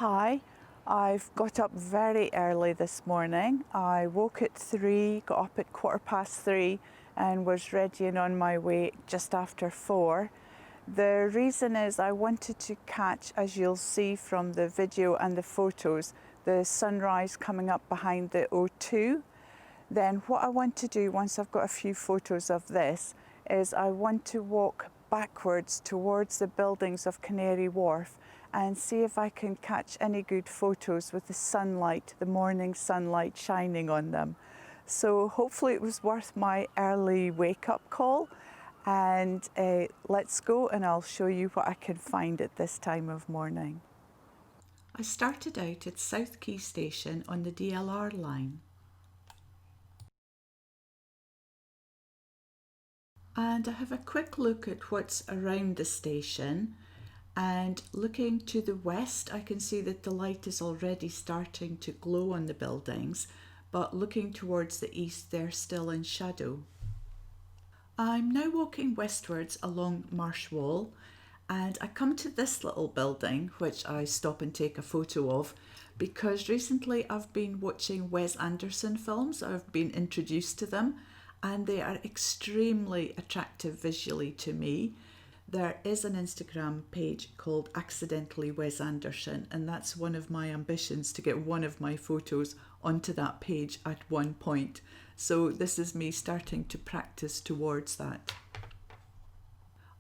Hi, I've got up very early this morning. I woke at 3, got up at 3:15 and was ready and on my way just after 4. The reason is I wanted to catch, as you'll see from the video and the photos, the sunrise coming up behind the O2. Then what I want to do once I've got a few photos of this is I want to walk backwards towards the buildings of Canary Wharf and see if I can catch any good photos with the sunlight, the morning sunlight shining on them. So hopefully it was worth my early wake-up call, and let's go and I'll show you what I can find at this time of morning. I started out at South Quay Station on the DLR line. And I have a quick look at what's around the station, and looking to the west I can see that the light is already starting to glow on the buildings, but looking towards the east they're still in shadow. I'm now walking westwards along Marsh Wall, and I come to this little building which I stop and take a photo of because recently I've been watching Wes Anderson films. I've been introduced to them and they are extremely attractive visually to me. There is an Instagram page called Accidentally Wes Anderson, and that's one of my ambitions, to get one of my photos onto that page at one point. So this is me starting to practice towards that.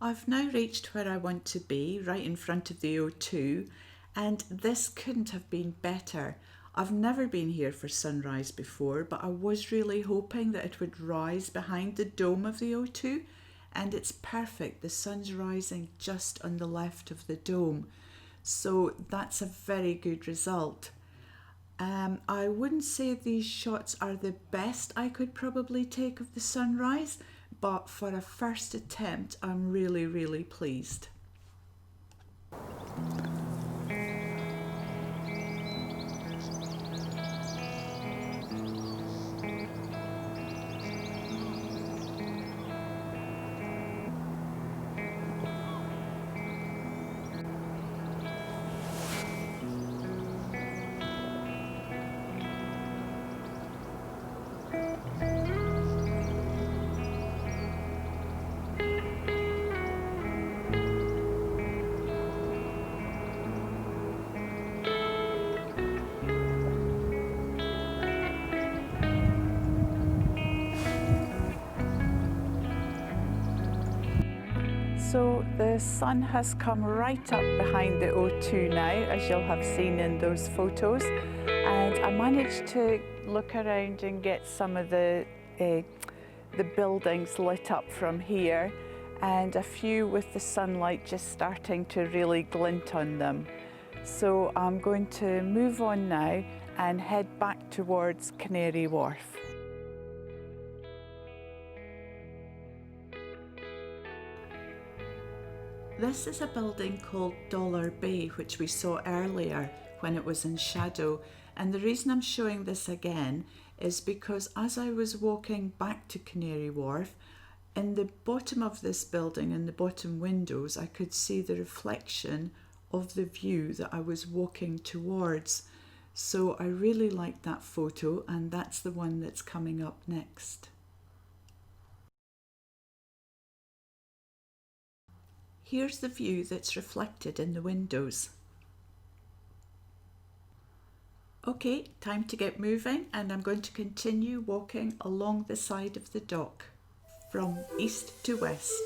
I've now reached where I want to be, right in front of the O2, and this couldn't have been better. I've never been here for sunrise before, but I was really hoping that it would rise behind the dome of the O2, and it's perfect. The sun's rising just on the left of the dome, so that's a very good result. I wouldn't say these shots are the best I could probably take of the sunrise, but for a first attempt I'm really pleased. So the sun has come right up behind the O2 now, as you'll have seen in those photos, and I managed to look around and get some of the buildings lit up from here, and a few with the sunlight just starting to really glint on them. So I'm going to move on now and head back towards Canary Wharf. This is a building called Dollar Bay, which we saw earlier when it was in shadow. And the reason I'm showing this again is because as I was walking back to Canary Wharf, in the bottom of this building, in the bottom windows, I could see the reflection of the view that I was walking towards. So I really liked that photo, and that's the one that's coming up next. Here's the view that's reflected in the windows. Okay, time to get moving, and I'm going to continue walking along the side of the dock from east to west.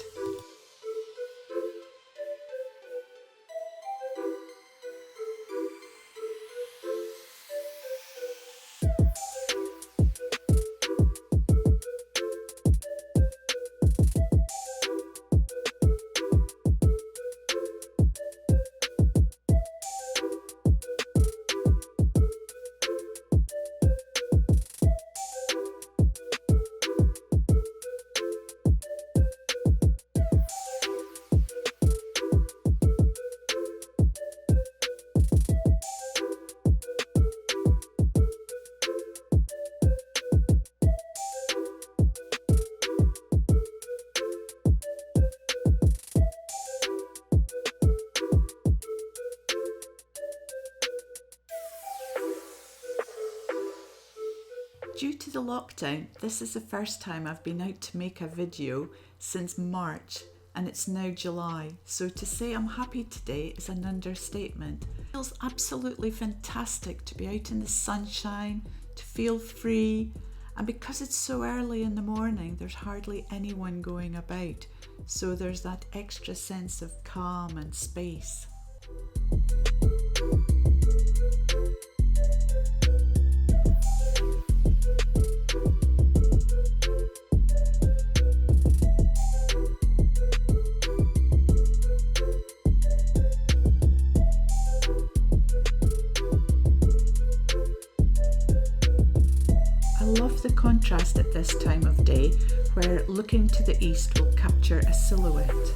Due to the lockdown, this is the first time I've been out to make a video since March, and it's now July, so to say I'm happy today is an understatement. It feels absolutely fantastic to be out in the sunshine, to feel free, and because it's so early in the morning there's hardly anyone going about, so there's that extra sense of calm and space. I love the contrast at this time of day where looking to the east will capture a silhouette.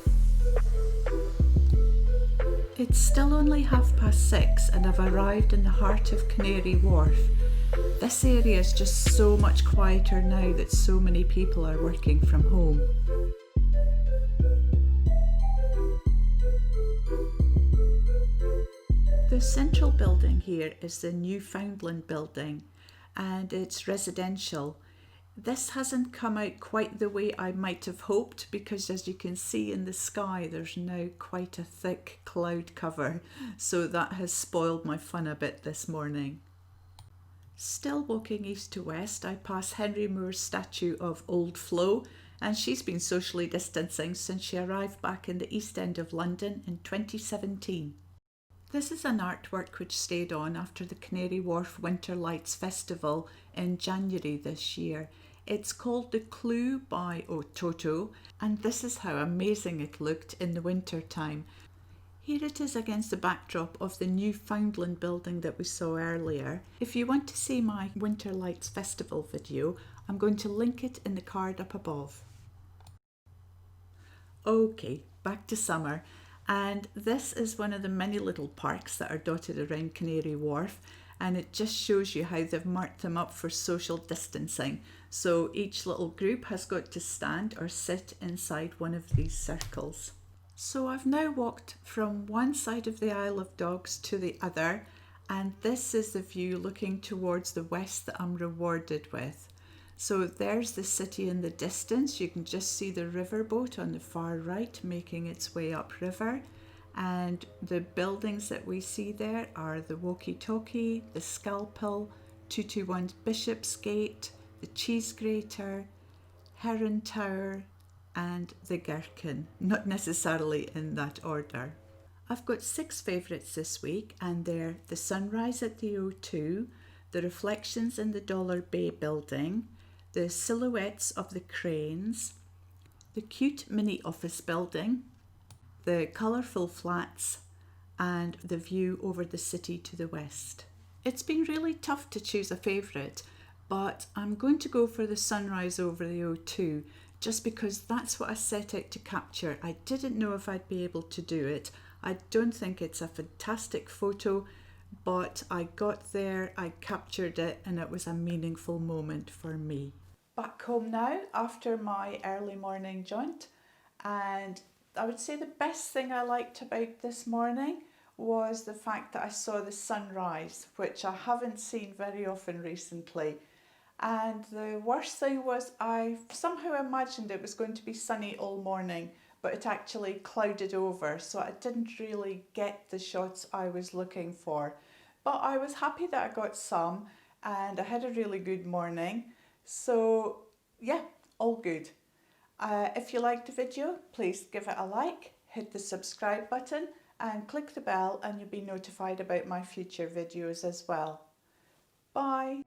It's still only 6:30 and I've arrived in the heart of Canary Wharf. This area is just so much quieter now that so many people are working from home. The central building here is the Newfoundland building, and it's residential. This hasn't come out quite the way I might have hoped because, as you can see in the sky, there's now quite a thick cloud cover, so that has spoiled my fun a bit this morning. Still walking east to west, I pass Henry Moore's statue of Old Flo, and she's been socially distancing since she arrived back in the East End of London in 2017. This is an artwork which stayed on after the Canary Wharf Winter Lights Festival in January this year. It's called The Clue by Toto, and this is how amazing it looked in the winter time. Here it is against the backdrop of the Newfoundland building that we saw earlier. If you want to see my Winter Lights Festival video, I'm going to link it in the card up above. Okay, back to summer. And this is one of the many little parks that are dotted around Canary Wharf, and it just shows you how they've marked them up for social distancing. So each little group has got to stand or sit inside one of these circles. So I've now walked from one side of the Isle of Dogs to the other, and this is the view looking towards the west that I'm rewarded with. So there's the city in the distance. You can just see the riverboat on the far right making its way upriver. And the buildings that we see there are the Walkie Talkie, the Scalpel, 221 Bishopsgate, the Cheese Grater, Heron Tower, and the Gherkin. Not necessarily in that order. I've got 6 favourites this week, and they're the sunrise at the O2, the reflections in the Dollar Bay building, the silhouettes of the cranes, the cute mini office building, the colourful flats, and the view over the city to the west. It's been really tough to choose a favourite, but I'm going to go for the sunrise over the O2 just because that's what I set out to capture. I didn't know if I'd be able to do it. I don't think it's a fantastic photo, but I got there, I captured it, and it was a meaningful moment for me. Back home now after my early morning jaunt, and I would say the best thing I liked about this morning was the fact that I saw the sunrise, which I haven't seen very often recently. And the worst thing was I somehow imagined it was going to be sunny all morning, but it actually clouded over, so I didn't really get the shots I was looking for. But I was happy that I got some, and I had a really good morning. So yeah, all good. If you liked the video, please give it a like, hit the subscribe button and click the bell, and you'll be notified about my future videos as well. Bye!